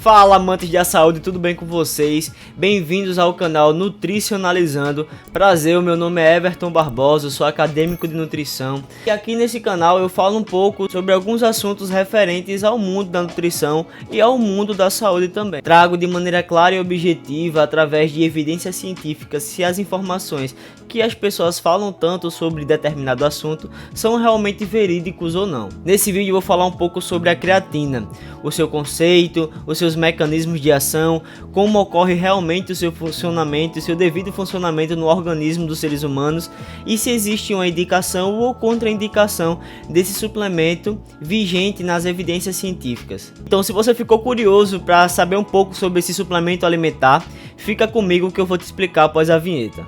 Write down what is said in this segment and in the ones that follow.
Fala, amantes da saúde, tudo bem com vocês? Bem-vindos ao canal Nutricionalizando. Prazer, o meu nome é Everton Barbosa, eu sou acadêmico de nutrição. E aqui nesse canal eu falo um pouco sobre alguns assuntos referentes ao mundo da nutrição e ao mundo da saúde também. Trago de maneira clara e objetiva, através de evidências científicas, se as informações que as pessoas falam tanto sobre determinado assunto são realmente verídicos ou não. Nesse vídeo eu vou falar um pouco sobre a creatina, o seu conceito, os seus mecanismos de ação, como ocorre realmente o seu funcionamento e seu devido funcionamento no organismo dos seres humanos e se existe uma indicação ou contraindicação desse suplemento vigente nas evidências científicas. Então, se você ficou curioso para saber um pouco sobre esse suplemento alimentar, fica comigo que eu vou te explicar após a vinheta.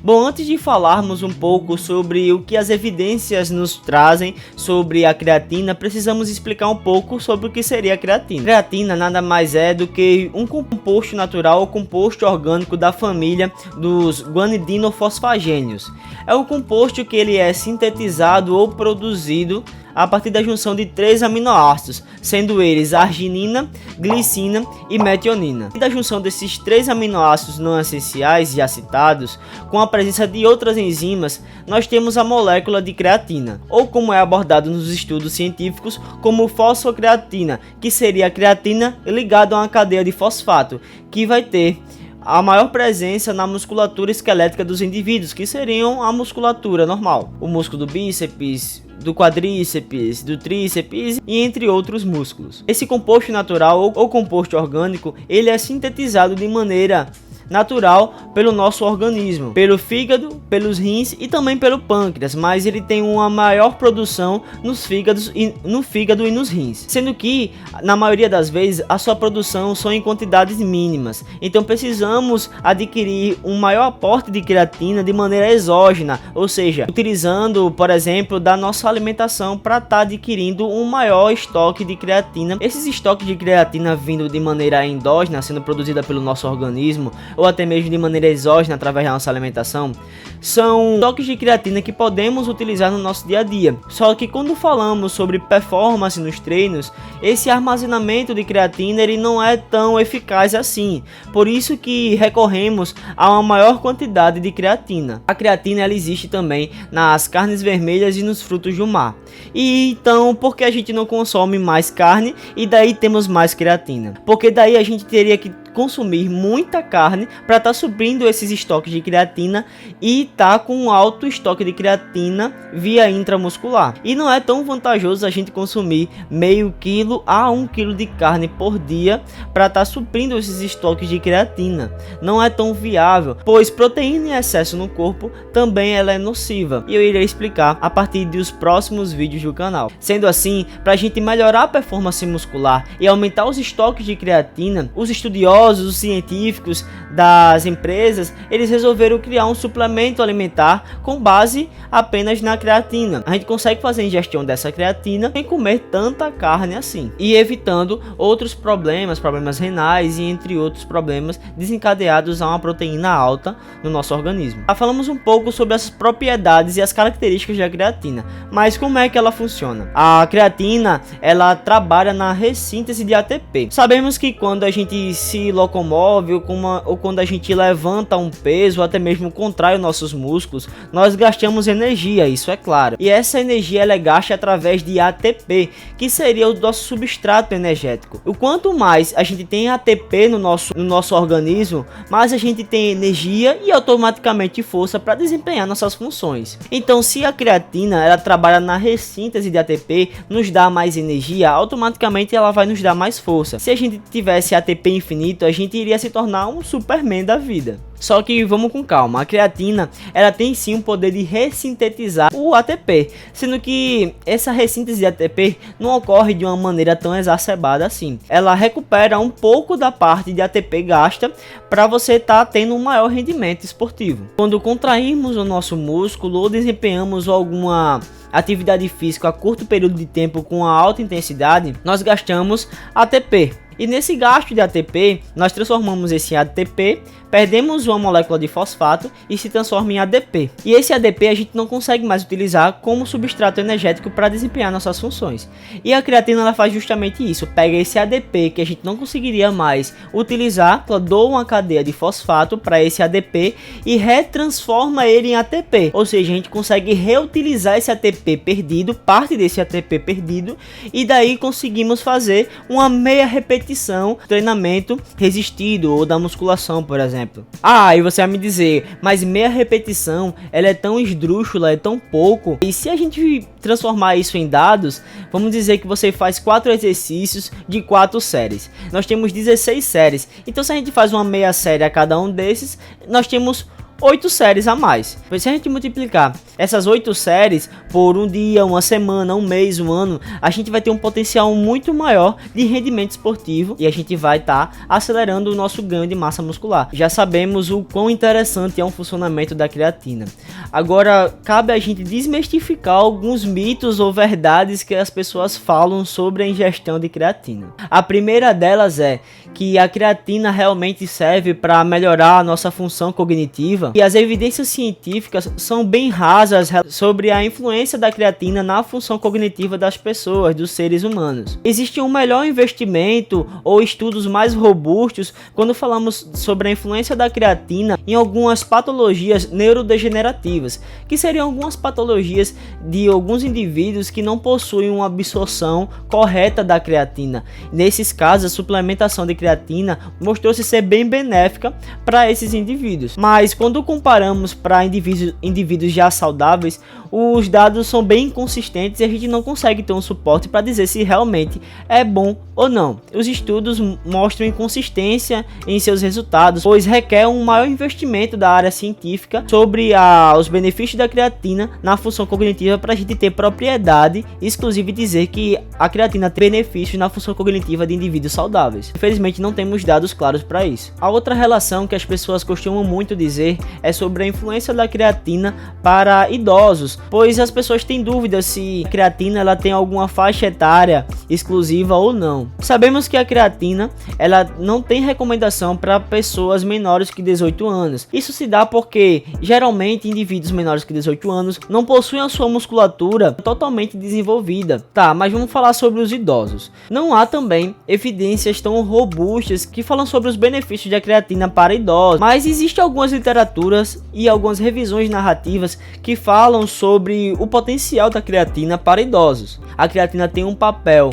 Bom, antes de falarmos um pouco sobre o que as evidências nos trazem sobre a creatina, precisamos explicar um pouco sobre o que seria a creatina. Creatina nada mais é do que um composto natural ou composto orgânico da família dos guanidinofosfagênios. É um composto que ele é sintetizado ou produzido a partir da junção de 3 aminoácidos, sendo eles arginina, glicina e metionina. E da junção desses 3 aminoácidos não essenciais já citados, com a presença de outras enzimas, nós temos a molécula de creatina, ou como é abordado nos estudos científicos, como fosfocreatina, que seria a creatina ligada a uma cadeia de fosfato, que vai ter a maior presença na musculatura esquelética dos indivíduos, que seriam a musculatura normal, o músculo do bíceps, do quadríceps, do tríceps e entre outros músculos. Esse composto natural ou composto orgânico, ele é sintetizado de maneira natural pelo nosso organismo, pelo fígado, pelos rins e também pelo pâncreas, mas ele tem uma maior produção no fígado e nos rins, sendo que na maioria das vezes a sua produção são em quantidades mínimas. Então precisamos adquirir um maior aporte de creatina de maneira exógena, ou seja, utilizando, por exemplo, da nossa alimentação para estar adquirindo um maior estoque de creatina. Esses estoques de creatina vindo de maneira endógena, sendo produzida pelo nosso organismo, ou até mesmo de maneira exógena através da nossa alimentação, são estoques de creatina que podemos utilizar no nosso dia a dia. Só que quando falamos sobre performance nos treinos, esse armazenamento de creatina ele não é tão eficaz assim. Por isso que recorremos a uma maior quantidade de creatina. A creatina ela existe também nas carnes vermelhas e nos frutos do mar. E então, por que a gente não consome mais carne e daí temos mais creatina? Porque daí a gente teria que consumir muita carne para estar suprindo esses estoques de creatina e tá com um alto estoque de creatina via intramuscular. E não é tão vantajoso a gente consumir meio quilo a 1 quilo de carne por dia para estar suprindo esses estoques de creatina. Não é tão viável, pois proteína em excesso no corpo também ela é nociva. E eu irei explicar a partir dos próximos vídeos do canal. Sendo assim, para a gente melhorar a performance muscular e aumentar os estoques de creatina, os estudiosos, os científicos das empresas, eles resolveram criar um suplemento alimentar com base apenas na creatina. A gente consegue fazer a ingestão dessa creatina sem comer tanta carne assim e evitando outros problemas renais e entre outros problemas desencadeados a uma proteína alta no nosso organismo. Já falamos um pouco sobre as propriedades e as características da creatina, mas como é que ela funciona? A creatina ela trabalha na ressíntese de ATP. Sabemos que quando a gente se locomove ou quando a gente levanta um peso ou até mesmo contrai os nossos músculos, nós gastamos energia, isso é claro. E essa energia ela é gasta através de ATP, que seria o nosso substrato energético. O quanto mais a gente tem ATP no nosso organismo, mais a gente tem energia e automaticamente força para desempenhar nossas funções. Então, se a creatina ela trabalha na ressíntese de ATP, nos dá mais energia, automaticamente ela vai nos dar mais força. Se a gente tivesse ATP infinito, a gente iria se tornar um Superman da vida. Só que vamos com calma, a creatina ela tem sim o poder de ressintetizar o ATP, sendo que essa ressíntese de ATP não ocorre de uma maneira tão exacerbada assim. Ela recupera um pouco da parte de ATP gasta para você estar tendo um maior rendimento esportivo. Quando contraímos o nosso músculo ou desempenhamos alguma atividade física a curto período de tempo com a alta intensidade, nós gastamos ATP. E nesse gasto de ATP, nós transformamos esse ATP, perdemos uma molécula de fosfato e se transforma em ADP. E esse ADP a gente não consegue mais utilizar como substrato energético para desempenhar nossas funções. E a creatina ela faz justamente isso, pega esse ADP que a gente não conseguiria mais utilizar, doa uma cadeia de fosfato para esse ADP e retransforma ele em ATP. Ou seja, a gente consegue reutilizar esse ATP perdido, parte desse ATP perdido, e daí conseguimos fazer uma meia repetição do treinamento resistido ou da musculação, por exemplo. E você vai me dizer, mas meia repetição, ela é tão esdrúxula, é tão pouco. E se a gente transformar isso em dados, vamos dizer que você faz 4 exercícios de 4 séries. Nós temos 16 séries. Então se a gente faz uma meia série a cada um desses, nós temos 8 séries a mais. Pois se a gente multiplicar essas 8 séries por um dia, uma semana, um mês, um ano, a gente vai ter um potencial muito maior de rendimento esportivo e a gente vai estar acelerando o nosso ganho de massa muscular. Já sabemos o quão interessante é o funcionamento da creatina. Agora, cabe a gente desmistificar alguns mitos ou verdades que as pessoas falam sobre a ingestão de creatina. A primeira delas é que a creatina realmente serve para melhorar a nossa função cognitiva. E as evidências científicas são bem rasas sobre a influência da creatina na função cognitiva das pessoas, dos seres humanos. Existe um melhor investimento ou estudos mais robustos quando falamos sobre a influência da creatina em algumas patologias neurodegenerativas, que seriam algumas patologias de alguns indivíduos que não possuem uma absorção correta da creatina. Nesses casos, a suplementação de creatina mostrou-se ser bem benéfica para esses indivíduos. Mas quando comparamos para indivíduos já saudáveis, os dados são bem inconsistentes e a gente não consegue ter um suporte para dizer se realmente é bom ou não. Os estudos mostram inconsistência em seus resultados, pois requer um maior investimento da área científica sobre os benefícios da creatina na função cognitiva para a gente ter propriedade exclusiva e dizer que a creatina tem benefícios na função cognitiva de indivíduos saudáveis. Infelizmente não temos dados claros para isso. A outra relação que as pessoas costumam muito dizer é sobre a influência da creatina para idosos, pois as pessoas têm dúvidas se a creatina ela tem alguma faixa etária exclusiva ou não. Sabemos que a creatina ela não tem recomendação para pessoas menores que 18 anos. Isso se dá porque geralmente indivíduos menores que 18 anos não possuem a sua musculatura totalmente desenvolvida. Mas vamos falar sobre os idosos. Não há também evidências tão robustas que falam sobre os benefícios da creatina para idosos, mas existem algumas literaturas e algumas revisões narrativas que falam sobre o potencial da creatina para idosos. A creatina tem um papel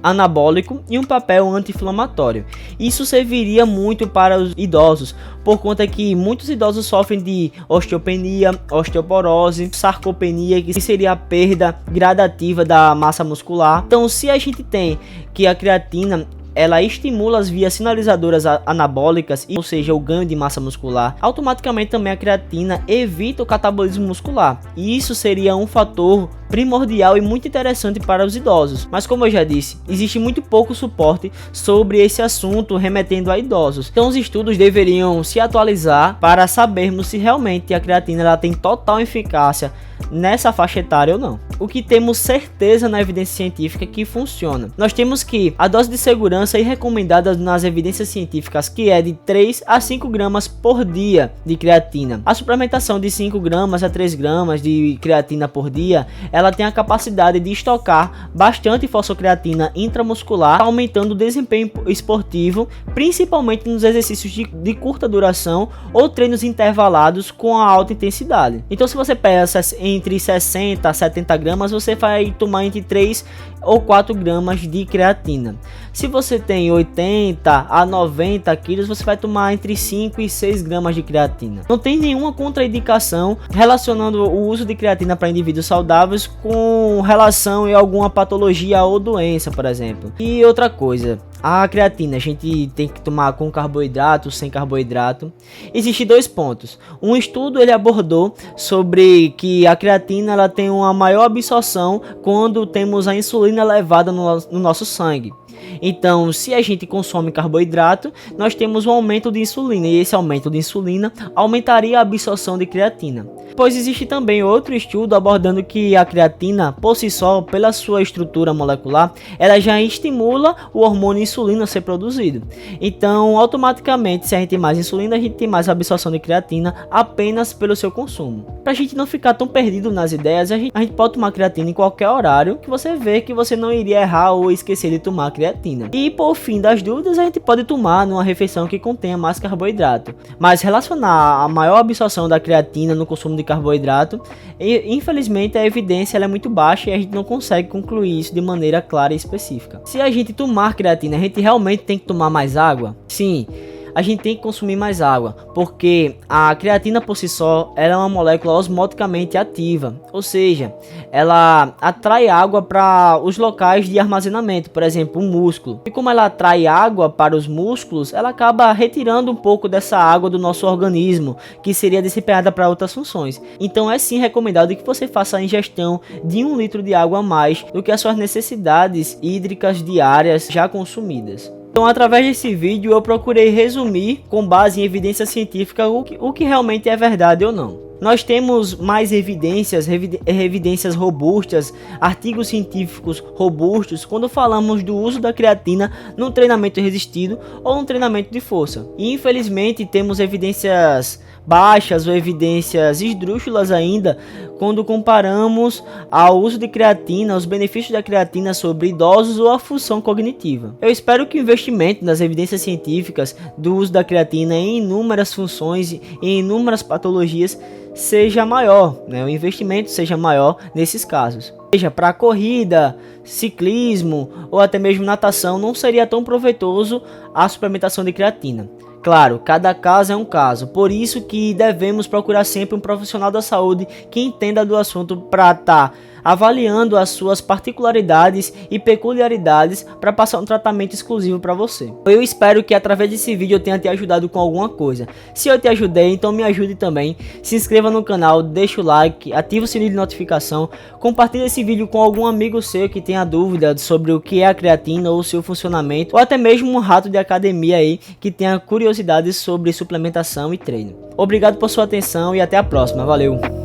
anabólico e um papel anti-inflamatório. Isso serviria muito para os idosos, por conta que muitos idosos sofrem de osteopenia, osteoporose, sarcopenia, que seria a perda gradativa da massa muscular. Então, se a gente tem que a creatina ela estimula as vias sinalizadoras anabólicas, ou seja, o ganho de massa muscular, automaticamente também a creatina evita o catabolismo muscular. E isso seria um fator primordial e muito interessante para os idosos. Mas como eu já disse, existe muito pouco suporte sobre esse assunto remetendo a idosos. Então os estudos deveriam se atualizar para sabermos se realmente a creatina ela tem total eficácia nessa faixa etária ou não. O que temos certeza na evidência científica é que funciona. Nós temos que a dose de segurança recomendada nas evidências científicas que é de 3 a 5 gramas por dia de creatina. A suplementação de 5 gramas a 3 gramas de creatina por dia, ela tem a capacidade de estocar bastante fosfocreatina intramuscular, aumentando o desempenho esportivo, principalmente nos exercícios de curta duração ou treinos intervalados com a alta intensidade. Então se você pesa entre 60 a 70 gramas, você vai tomar entre 3 ou 4 gramas de creatina. Se você tem 80 a 90 quilos, você vai tomar entre 5 e 6 gramas de creatina. Não tem nenhuma contraindicação relacionando o uso de creatina para indivíduos saudáveis com relação a alguma patologia ou doença, por exemplo. E outra coisa, a creatina a gente tem que tomar com carboidrato, sem carboidrato. Existem 2 pontos. Um estudo ele abordou sobre que a creatina ela tem uma maior absorção quando temos a insulina elevada no nosso sangue. Então, se a gente consome carboidrato, nós temos um aumento de insulina, e esse aumento de insulina aumentaria a absorção de creatina. Pois existe também outro estudo abordando que a creatina, por si só, pela sua estrutura molecular, ela já estimula o hormônio insulina ser produzido. Então, automaticamente, se a gente tem mais insulina, a gente tem mais absorção de creatina apenas pelo seu consumo. Para a gente não ficar tão perdido nas ideias, a gente pode tomar creatina em qualquer horário que você vê que você não iria errar ou esquecer de tomar creatina. E por fim das dúvidas, a gente pode tomar numa refeição que contenha mais carboidrato. Mas relacionar a maior absorção da creatina no consumo de carboidrato, infelizmente a evidência ela é muito baixa e a gente não consegue concluir isso de maneira clara e específica. Se a gente tomar creatina, a gente realmente tem que tomar mais água? Sim. A gente tem que consumir mais água, porque a creatina por si só ela é uma molécula osmoticamente ativa, ou seja, ela atrai água para os locais de armazenamento, por exemplo, o músculo. E como ela atrai água para os músculos, ela acaba retirando um pouco dessa água do nosso organismo, que seria desempenhada para outras funções. Então é sim recomendado que você faça a ingestão de 1 litro de água a mais do que as suas necessidades hídricas diárias já consumidas. Então, através desse vídeo, eu procurei resumir, com base em evidência científica, o que realmente é verdade ou não. Nós temos mais evidências robustas, artigos científicos robustos, quando falamos do uso da creatina num treinamento resistido ou num treinamento de força. E, infelizmente, temos evidências baixas ou evidências esdrúxulas ainda quando comparamos ao uso de creatina, os benefícios da creatina sobre idosos ou a função cognitiva. Eu espero que o investimento nas evidências científicas do uso da creatina em inúmeras funções e em inúmeras patologias seja maior, o investimento seja maior nesses casos. Seja para corrida, ciclismo ou até mesmo natação, não seria tão proveitoso a suplementação de creatina. Claro, cada caso é um caso, por isso que devemos procurar sempre um profissional da saúde que entenda do assunto para estar avaliando as suas particularidades e peculiaridades para passar um tratamento exclusivo para você. Eu espero que através desse vídeo eu tenha te ajudado com alguma coisa. Se eu te ajudei, então me ajude também. Se inscreva no canal, deixa o like, ativa o sininho de notificação, compartilhe esse vídeo com algum amigo seu que tenha dúvida sobre o que é a creatina ou o seu funcionamento, ou até mesmo um rato de academia aí que tenha curiosidades sobre suplementação e treino. Obrigado por sua atenção e até a próxima. Valeu!